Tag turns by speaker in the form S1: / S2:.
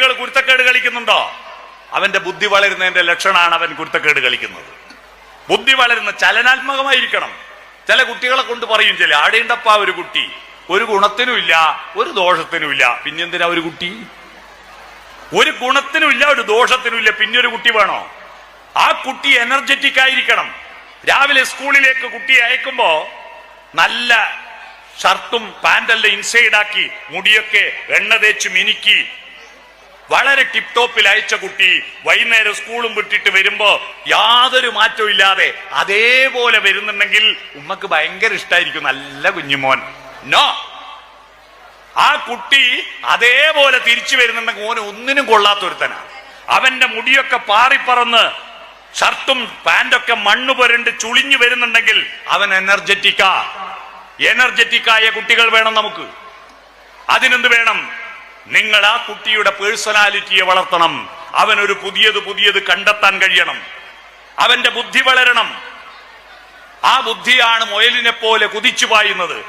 S1: കുട്ടികൾ കുരുത്തക്കേട് കളിക്കുന്നുണ്ടോ? അവന്റെ ബുദ്ധി വളരുന്നതിന്റെ ലക്ഷണമാണ് അവൻ കുരുത്തക്കേട് കളിക്കുന്നത്. ബുദ്ധി വളരുന്ന ചലനാത്മകമായിരിക്കണം. ചില കുട്ടികളെ കൊണ്ട് പറയും, ചില ആടേണ്ടപ്പ ഒരു കുട്ടി ഒരു ഗുണത്തിനുമില്ല ഒരു ദോഷത്തിനുമില്ല, പിന്നെന്തിനാ ഒരു കുട്ടി? ഒരു ഗുണത്തിനുമില്ല ഒരു ദോഷത്തിനുമില്ല, പിന്നെ ഒരു കുട്ടി വേണോ? ആ കുട്ടി എനർജറ്റിക് ആയിരിക്കണം. രാവിലെ സ്കൂളിലേക്ക് കുട്ടിയെ അയക്കുമ്പോ നല്ല ഷർട്ടും പാന്റെല്ലാം ഇൻസൈഡാക്കി മുടിയൊക്കെ എണ്ണ തേച്ച് മിനുക്കി വളരെ ടിപ് ടോപ്പിൽ അയച്ച കുട്ടി വൈകുന്നേരം സ്കൂളും വിട്ടിട്ട് വരുമ്പോ യാതൊരു മാറ്റവും ഇല്ലാതെ അതേപോലെ വരുന്നുണ്ടെങ്കിൽ ഉമ്മക്ക് ഭയങ്കര ഇഷ്ടമായിരിക്കും, നല്ല കുഞ്ഞുമോൻ. നോ, ആ കുട്ടി അതേപോലെ തിരിച്ചു വരുന്നുണ്ടെങ്കിൽ ഓന് ഒന്നിനും കൊള്ളാത്തൊരുത്തനാ. അവന്റെ മുടിയൊക്കെ പാറിപ്പറന്ന് ഷർട്ടും പാന്റൊക്കെ മണ്ണ് പുരണ്ട് ചുളിഞ്ഞു വരുന്നുണ്ടെങ്കിൽ അവൻ എനർജറ്റിക്കായ കുട്ടികൾ വേണം നമുക്ക്. അതിനെന്ത് വേണം? നിങ്ങൾ ആ കുട്ടിയുടെ പേഴ്സണാലിറ്റിയെ വളർത്തണം. അവനൊരു പുതിയത് കണ്ടെത്താൻ കഴിയണം. അവന്റെ ബുദ്ധി വളരണം. ആ ബുദ്ധിയാണ് മുയലിനെ പോലെ കുതിച്ചു പായുന്നത്.